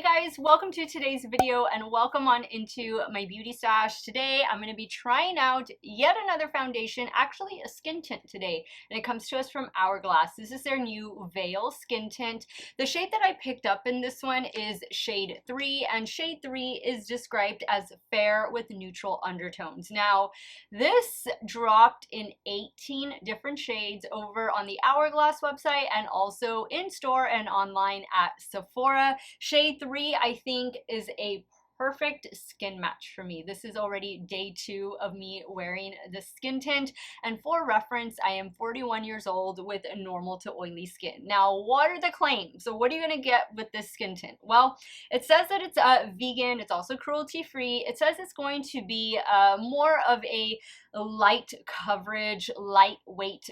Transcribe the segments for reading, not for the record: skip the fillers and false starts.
guys, welcome to today's video and welcome on into my beauty stash. Today I'm going to be trying out yet another foundation, actually a skin tint today, and it comes to us from Hourglass. This is their new Veil Skin Tint. The shade that I picked up in this one is shade 3, and shade 3 is described as fair with neutral undertones. Now this dropped in 18 different shades over on the Hourglass website and also in store and online at Sephora. Shade 3 I think is a perfect skin match for me. This is already day 2 of me wearing the skin tint, and for reference I am 41 years old with normal to oily skin. Now what are the claims? So what are you gonna get with this skin tint? Well, it says that it's vegan, it's also cruelty free. It says it's going to be more of a light coverage, lightweight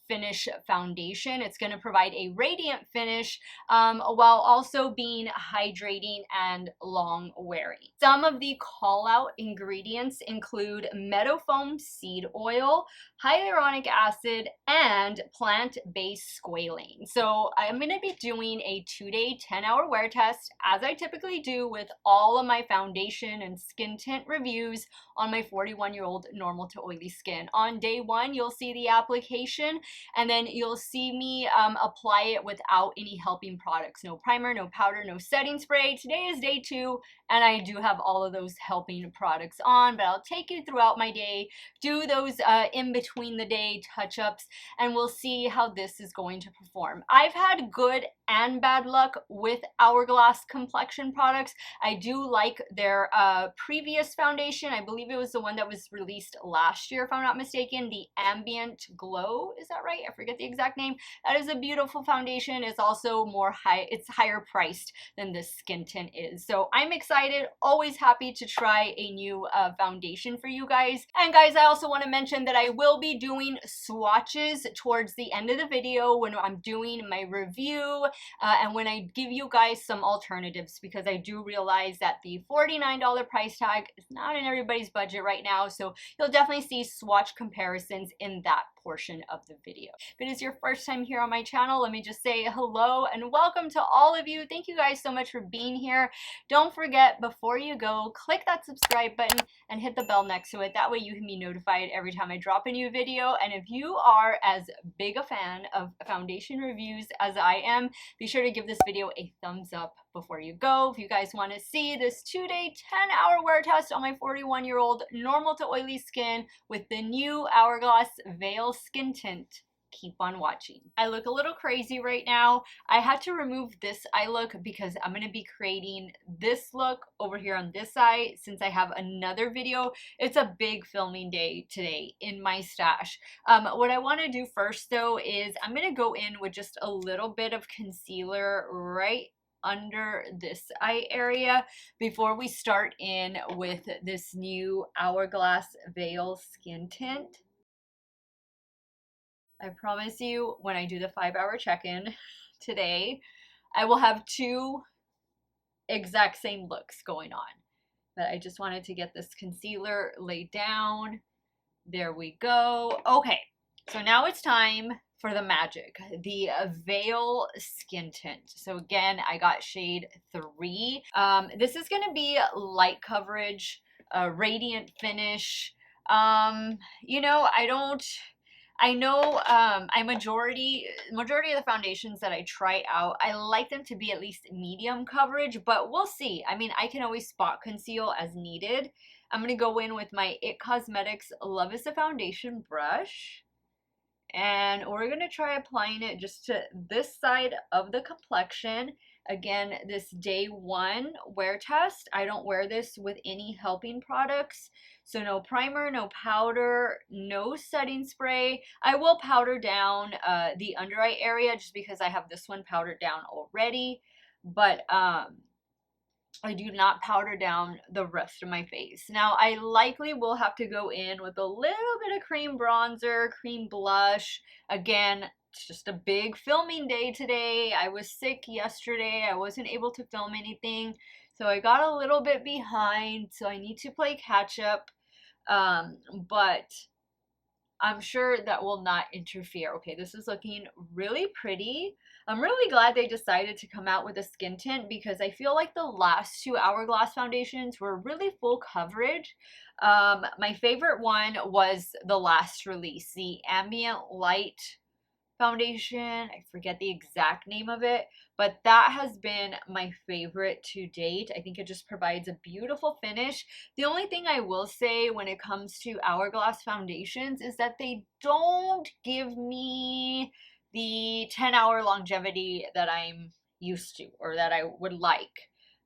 finish foundation. It's going to provide a radiant finish while also being hydrating and long wearing. Some of the call out ingredients include meadow foam seed oil, hyaluronic acid, and plant-based squalane. So I'm going to be doing a 2-day 10-hour wear test, as I typically do with all of my foundation and skin tint reviews on my 41-year-old normal to oily skin. On day 1 you'll see the application, and then you'll see me apply it without any helping products. No primer, no powder, no setting spray. Today is day 2 and I do have all of those helping products on, but I'll take you throughout my day, do those in between the day touch-ups, and we'll see how this is going to perform. I've had good and bad luck with Hourglass complexion products. I do like their previous foundation. I believe it was the one that was released last year, if I'm not mistaken, the Ambient Glow. Is that right? I forget the exact name. That is a beautiful foundation. It's also it's higher priced than this skin tint is. So I'm excited, always happy to try a new foundation for you guys. And guys, I also want to mention that I will be doing swatches towards the end of the video when I'm doing my review and when I give you guys some alternatives, because I do realize that the $49 price tag is not in everybody's budget right now, so you'll definitely see swatch comparisons in that portion of the video. If it is your first time here on my channel, let me just say hello and welcome to all of you. Thank you guys so much for being here. Don't forget, before you go, click that subscribe button and hit the bell next to it. That way you can be notified every time I drop a new video. And if you are as big a fan of foundation reviews as I am, be sure to give this video a thumbs up before you go. If you guys want to see this 2-day 10-hour wear test on my 41-year-old normal to oily skin with the new Hourglass Veil Skin Tint, keep on watching. I look a little crazy right now. I had to remove this eye look because I'm going to be creating this look over here on this side since I have another video. It's a big filming day today in my stash. What I want to do first though is I'm going to go in with just a little bit of concealer right under this eye area before we start in with this new Hourglass Veil Skin Tint. I promise you, when I do the 5-hour check-in today, I will have 2 exact same looks going on. But I just wanted to get this concealer laid down. There we go. Okay, so now it's time for the magic, the Veil Skin Tint. So again, I got shade 3. This is going to be light coverage, radiant finish. You know, I know majority of the foundations that I try out, I like them to be at least medium coverage, but we'll see. I mean, I can always spot conceal as needed. I'm going to go in with my IT Cosmetics Love is a Foundation brush, and we're going to try applying it just to this side of the complexion. Again, this day 1 wear test, I don't wear this with any helping products. So no primer, no powder, no setting spray. I will powder down the under eye area just because I have this one powdered down already. But I do not powder down the rest of my face. Now, I likely will have to go in with a little bit of cream bronzer, cream blush. Again, it's just a big filming day today. I was sick yesterday. I wasn't able to film anything. So I got a little bit behind. So I need to play catch up. But I'm sure that will not interfere. Okay, this is looking really pretty. I'm really glad they decided to come out with a skin tint because I feel like the last two Hourglass foundations were really full coverage. My favorite one was the last release, the Ambient Light foundation. I forget the exact name of it, but that has been my favorite to date. I think it just provides a beautiful finish. The only thing I will say when it comes to Hourglass foundations is that they don't give me the 10-hour longevity that I'm used to or that I would like.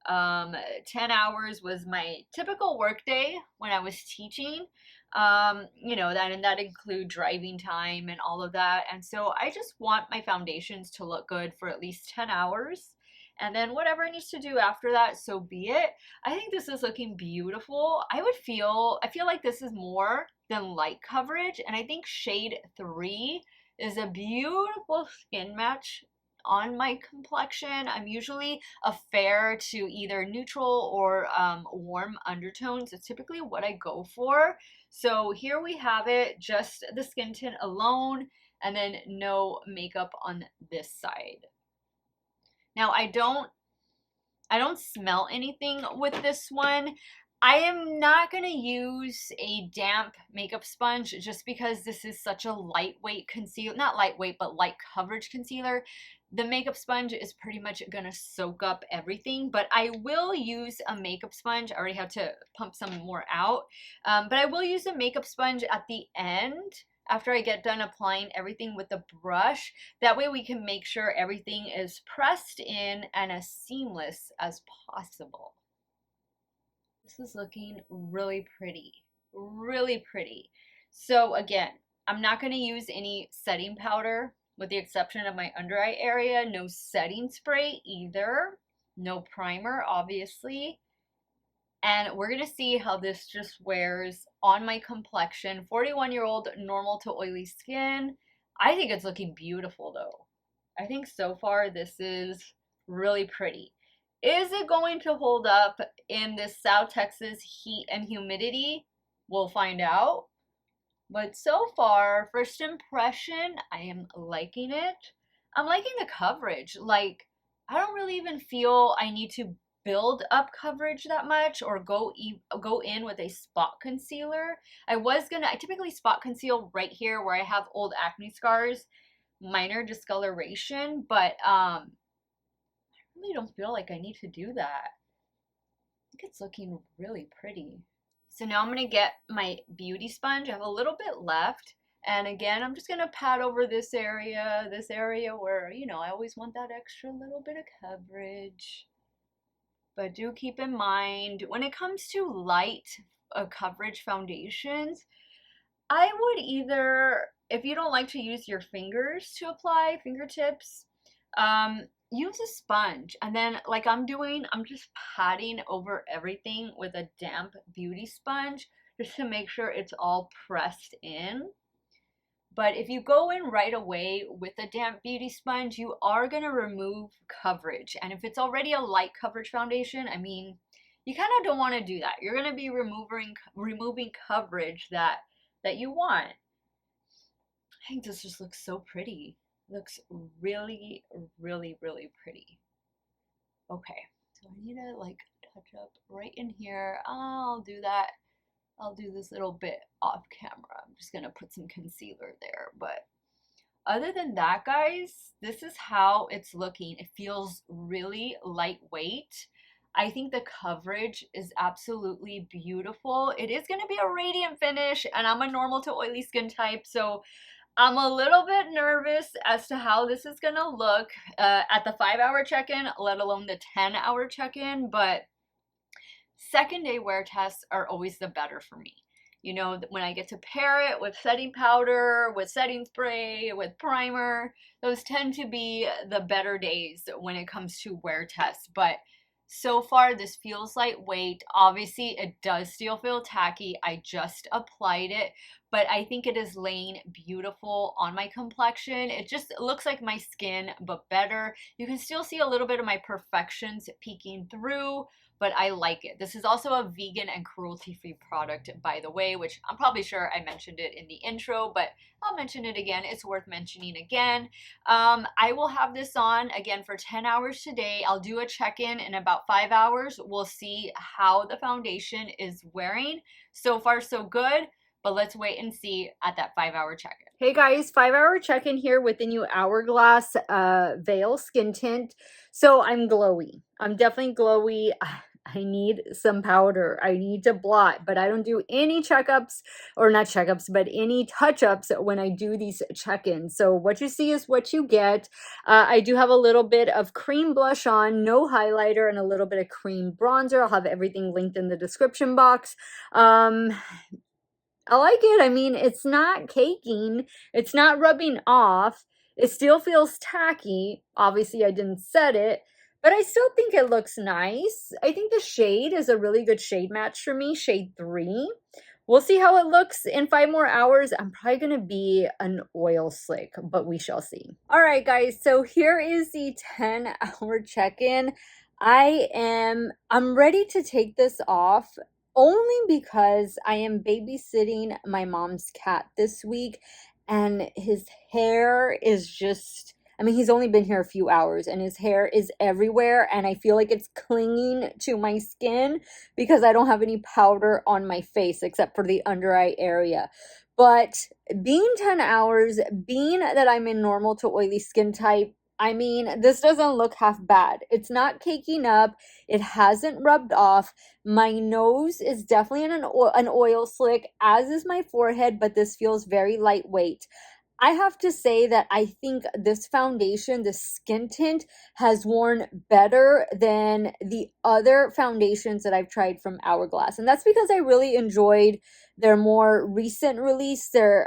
10 hours was my typical workday when I was teaching. You know, that include driving time and all of that. And so I just want my foundations to look good for at least 10 hours. And then whatever it needs to do after that, so be it. I think this is looking beautiful. I feel like this is more than light coverage. And I think shade 3 is a beautiful skin match on my complexion. I'm usually a fair to either neutral or warm undertones. It's typically what I go for. So here we have it, just the skin tint alone, and then no makeup on this side. Now I don't smell anything with this one. I am not going to use a damp makeup sponge just because this is such a lightweight concealer, not lightweight, but light coverage concealer. The makeup sponge is pretty much going to soak up everything, but I will use a makeup sponge. I already have to pump some more out, but I will use a makeup sponge at the end after I get done applying everything with the brush. That way we can make sure everything is pressed in and as seamless as possible. This is looking really pretty, really pretty. So again, I'm not going to use any setting powder with the exception of my under eye area. No setting spray either. No primer, obviously. And we're going to see how this just wears on my complexion. 41-year-old normal to oily skin. I think it's looking beautiful though. I think so far this is really pretty. Is it going to hold up in this South Texas heat and humidity? We'll find out. But so far, first impression, I am liking it. I'm liking the coverage. Like, I don't really even feel I need to build up coverage that much or go in with a spot concealer. I typically spot conceal right here where I have old acne scars, minor discoloration, but I really don't feel like I need to do that. I think it's looking really pretty. So now I'm going to get my beauty sponge. I have a little bit left. And again, I'm just going to pat over this area where, you know, I always want that extra little bit of coverage. But do keep in mind, when it comes to light coverage foundations, I would either, if you don't like to use your fingers to apply, fingertips, use a sponge. And then like I'm just patting over everything with a damp beauty sponge just to make sure it's all pressed in. But if you go in right away with a damp beauty sponge, you are going to remove coverage. And if it's already a light coverage foundation, I mean, you kind of don't want to do that. You're going to be removing coverage that you want. I think this just looks so pretty. Looks really, really, really pretty. Okay, so I need to like touch up right in here. I'll do that. I'll do this little bit off camera. I'm just gonna put some concealer there, but other than that, guys, this is how it's looking. It feels really lightweight. I think the coverage is absolutely beautiful. It is gonna be a radiant finish, and I'm a normal to oily skin type, so I'm a little bit nervous as to how this is gonna look at the 5-hour check-in, let alone the 10-hour check-in, but second day wear tests are always the better for me. You know, when I get to pair it with setting powder, with setting spray, with primer, those tend to be the better days when it comes to wear tests. But so far, this feels lightweight. Obviously, it does still feel tacky. I just applied it, but I think it is laying beautiful on my complexion. It just looks like my skin, but better. You can still see a little bit of my perfections peeking through, but I like it. This is also a vegan and cruelty-free product, by the way, which I'm probably sure I mentioned it in the intro, but I'll mention it again. It's worth mentioning again. I will have this on again for 10 hours today. I'll do a check-in in about 5 hours. We'll see how the foundation is wearing. So far, so good. But let's wait and see at that 5-hour check-in. Hey guys, 5-hour check-in here with the new Hourglass Veil Skin Tint. So I'm glowy. I'm definitely glowy. I need some powder. I need to blot, but I don't do any checkups, or not checkups, but any touch-ups when I do these check-ins. So what you see is what you get. I do have a little bit of cream blush on, no highlighter, and a little bit of cream bronzer. I'll have everything linked in the description box. I like it. I mean, it's not caking. It's not rubbing off. It still feels tacky. Obviously, I didn't set it, but I still think it looks nice. I think the shade is a really good shade match for me, shade 3. We'll see how it looks in 5 more hours. I'm probably going to be an oil slick, but we shall see. All right, guys. So here is the 10-hour check-in. I'm ready to take this off, only because I am babysitting my mom's cat this week, and his hair is just, I mean, he's only been here a few hours and his hair is everywhere, and I feel like it's clinging to my skin because I don't have any powder on my face except for the under eye area. But being 10 hours, being that I'm in normal to oily skin type, I mean, this doesn't look half bad. It's not caking up. It hasn't rubbed off. My nose is definitely in an oil slick, as is my forehead, but this feels very lightweight. I have to say that I think this foundation, the skin tint, has worn better than the other foundations that I've tried from Hourglass. And that's because I really enjoyed their more recent release, their,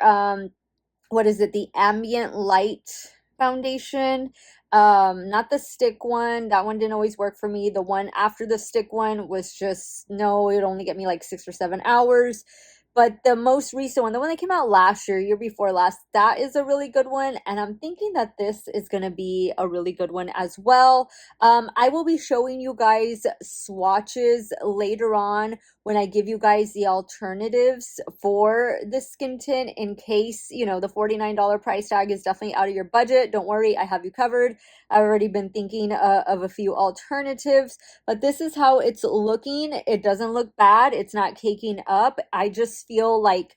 what is it, the Ambient Light foundation. Not the stick one. That one didn't always work for me. The one after the stick one was just, no, it only get me like 6 or 7 hours. But the most recent one, the one that came out last year before last, that is a really good one. And I'm thinking that this is going to be a really good one as well. I will be showing you guys swatches later on when I give you guys the alternatives for the skin tint, in case, you know, the $49 price tag is definitely out of your budget. Don't worry, I have you covered. I've already been thinking of a few alternatives, but this is how it's looking. It doesn't look bad. It's not caking up. I just feel like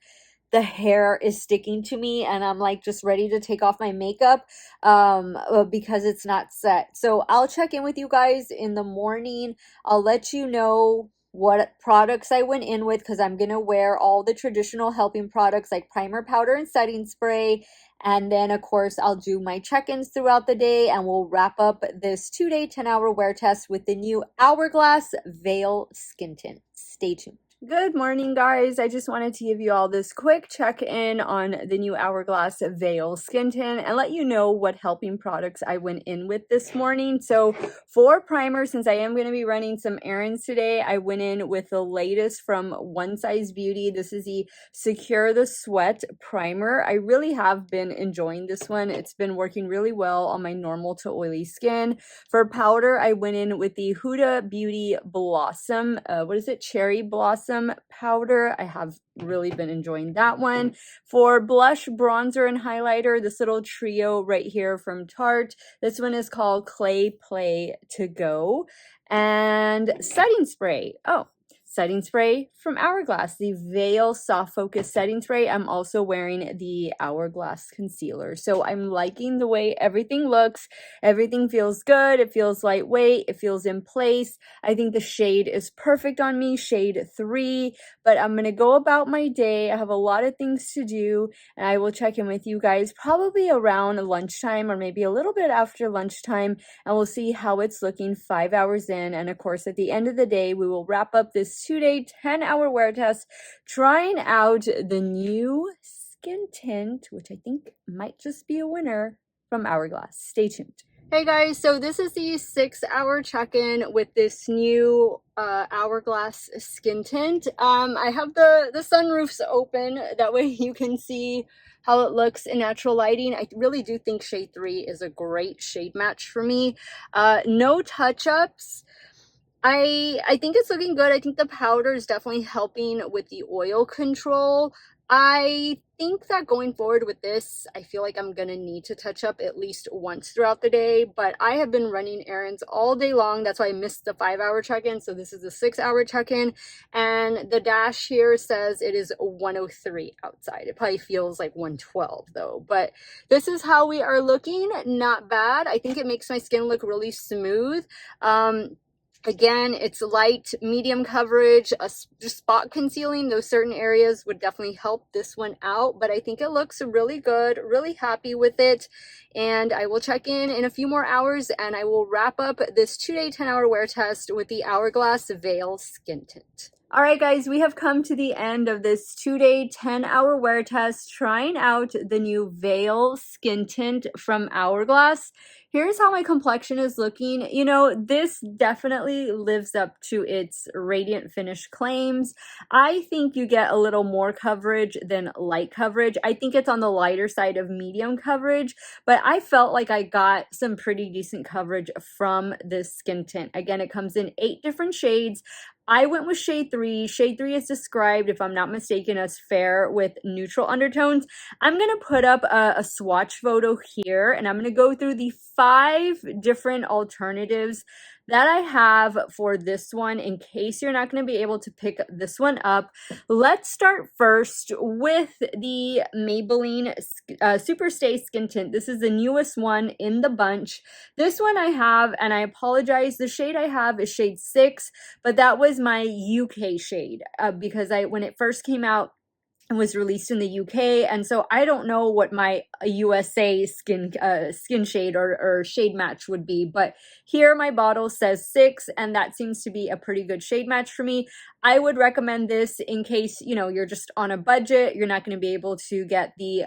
the hair is sticking to me, and I'm like just ready to take off my makeup because it's not set. So I'll check in with you guys in the morning. I'll let you know what products I went in with, because I'm going to wear all the traditional helping products like primer, powder, and setting spray. And then, of course, I'll do my check-ins throughout the day, and we'll wrap up this 2-day, 10-hour wear test with the new Hourglass Veil Skin Tint. Stay tuned. Good morning, guys. I just wanted to give you all this quick check-in on the new Hourglass Veil Skin Tint and let you know what helping products I went in with this morning. So for primer, since I am going to be running some errands today, I went in with the latest from One Size Beauty. This is the Secure the Sweat Primer. I really have been enjoying this one. It's been working really well on my normal to oily skin. For powder, I went in with the Huda Beauty Blossom, Cherry Blossom powder. I have really been enjoying that one. For blush, bronzer, and highlighter, this little trio right here from Tarte. This one is called Clay Play To Go. And setting spray. Setting spray from Hourglass, the Veil Soft Focus Setting Spray. I'm also wearing the Hourglass Concealer. So I'm liking the way everything looks. Everything feels good. It feels lightweight. It feels in place. I think the shade is perfect on me, shade 3. But I'm going to go about my day. I have a lot of things to do, and I will check in with you guys probably around lunchtime or maybe a little bit after lunchtime, and we'll see how it's looking 5 hours in. And of course, at the end of the day, we will wrap up this 2-day, 10-hour wear test, trying out the new skin tint, which I think might just be a winner from Hourglass. Stay tuned. Hey guys, so this is the 6-hour check-in with this new Hourglass skin tint. I have the sunroofs open, that way you can see how it looks in natural lighting. I really do think shade 3 is a great shade match for me. No touch-ups. I think it's looking good. I think the powder is definitely helping with the oil control. I think that going forward with this, I feel like I'm gonna need to touch up at least once throughout the day, but I have been running errands all day long. That's why I missed the 5-hour check-in. So this is a 6-hour check-in, and the dash here says it is 103 outside. It probably feels like 112 though, but this is how we are looking. Not bad. I think it makes my skin look really smooth. Again, it's light, medium coverage, just spot concealing. Those certain areas would definitely help this one out, but I think it looks really good, really happy with it. And I will check in a few more hours and I will wrap up this 2-day 10-hour wear test with the Hourglass Veil Skin Tint. All right, guys, we have come to the end of this 2-day 10-hour wear test trying out the new Veil Skin Tint from Hourglass. Here's how my complexion is looking. You know, this definitely lives up to its radiant finish claims. I think you get a little more coverage than light coverage. I think it's on the lighter side of medium coverage, but I felt like I got some pretty decent coverage from this skin tint. Again, it comes in 8 different shades. I went with shade 3. Shade 3 is described, if I'm not mistaken, as fair with neutral undertones. I'm going to put up a swatch photo here, and I'm going to go through the 5 different alternatives that I have for this one in case you're not going to be able to pick this one up. Let's start first with the Maybelline Superstay Skin Tint. This is the newest one in the bunch. This one I have, and I apologize, the shade I have is shade 6, but that was my UK shade because when it first came out, and was released in the UK, and so I don't know what my USA skin shade or shade match would be, but here my bottle says 6, and that seems to be a pretty good shade match for me. I would recommend this in case, you know, you're just on a budget, you're not going to be able to get the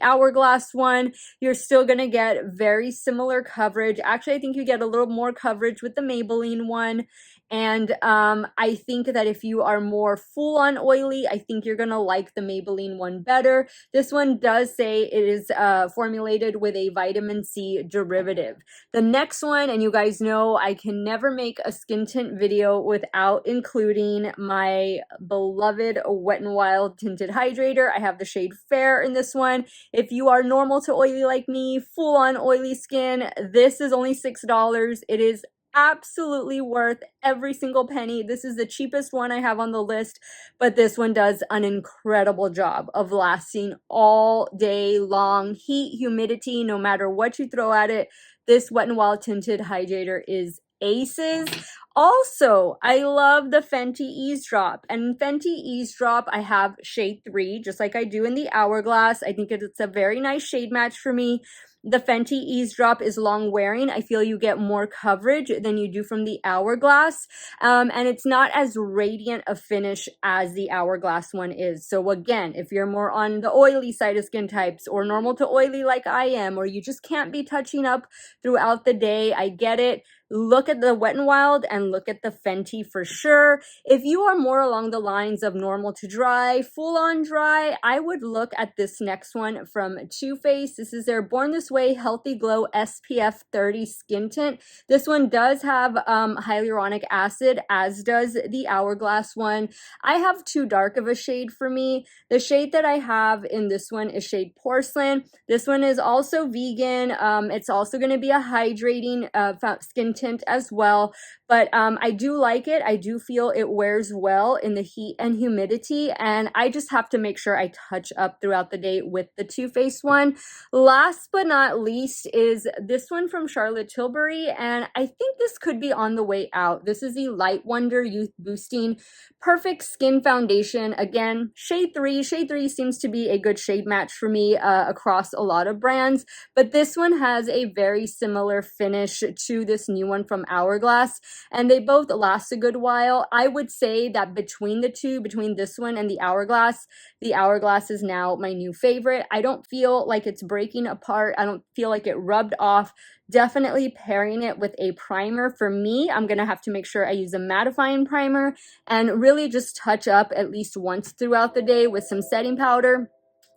Hourglass one. You're still going to get very similar coverage. Actually, I think you get a little more coverage with the Maybelline one. And I think that if you are more full-on oily, I think you're going to like the Maybelline one better. This one does say it is formulated with a vitamin C derivative. The next one, and you guys know I can never make a skin tint video without including my beloved Wet n Wild Tinted Hydrator. I have the shade Fair in this one. If you are normal to oily like me, full-on oily skin, this is only $6. It is absolutely worth every single penny. This is the cheapest one I have on the list, but this one does an incredible job of lasting all day long. Heat, humidity, no matter what you throw at it, this Wet n Wild Tinted Hydrator is aces. Also, I love the Fenty Eaze Drop, and Fenty Eaze Drop I have shade 3 just like I do in the Hourglass. I think it's a very nice shade match for me. The Fenty Eaze Drop is long wearing. I feel you get more coverage than you do from the Hourglass, and it's not as radiant a finish as the Hourglass one is. So again, if you're more on the oily side of skin types or normal to oily like I am, or you just can't be touching up throughout the day, I get it. Look at the Wet n Wild and look at the Fenty for sure. If you are more along the lines of normal to dry, full on dry, I would look at this next one from Too Faced. This is their Born This Way Healthy Glow SPF 30 Skin Tint. This one does have hyaluronic acid, as does the Hourglass one. I have too dark of a shade for me. The shade that I have in this one is shade Porcelain. This one is also vegan. It's also going to be a hydrating skin tint as well, but I do like it. I do feel it wears well in the heat and humidity, and I just have to make sure I touch up throughout the day with the Too Faced one. Last but not least is this one from Charlotte Tilbury, and I think this could be on the way out. This is the Light Wonder Youth Boosting Perfect Skin Foundation. Again, shade 3. Shade 3 seems to be a good shade match for me across a lot of brands, but this one has a very similar finish to this new one from Hourglass, and they both last a good while. I would say that between the two, between this one and the Hourglass is now my new favorite. I don't feel like it's breaking apart. I don't feel like it rubbed off. Definitely pairing it with a primer. For me, I'm going to have to make sure I use a mattifying primer and really just touch up at least once throughout the day with some setting powder.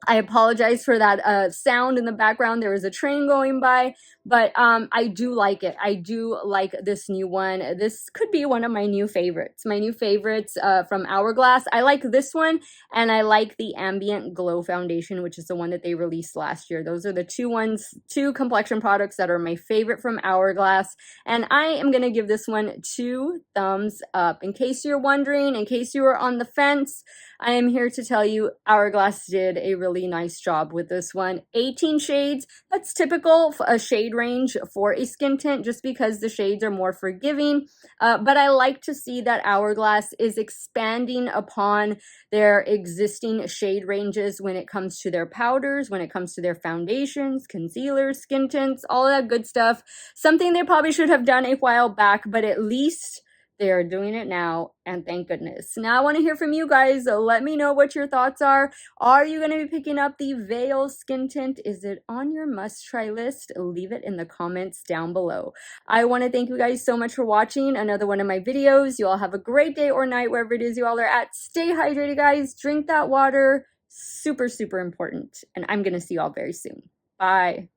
I apologize for that sound in the background. There was a train going by, but I do like it. I do like this new one. This could be one of my new favorites. My new favorites from Hourglass. I like this one, and I like the Ambient Glow Foundation, which is the one that they released last year. Those are the two complexion products that are my favorite from Hourglass, and I am going to give this one 2 thumbs up. In case you're wondering, in case you were on the fence, I am here to tell you Hourglass did a really nice job with this one. 18 shades, that's typical a shade range for a skin tint just because the shades are more forgiving. But I like to see that Hourglass is expanding upon their existing shade ranges when it comes to their powders, when it comes to their foundations, concealers, skin tints, all of that good stuff. Something they probably should have done a while back, but at least they are doing it now, and thank goodness. Now I want to hear from you guys. Let me know what your thoughts are. Are you going to be picking up the Veil Skin Tint? Is it on your must-try list? Leave it in the comments down below. I want to thank you guys so much for watching another one of my videos. You all have a great day or night wherever it is you all are at. Stay hydrated, guys. Drink that water. Super, super important. And I'm going to see you all very soon. Bye.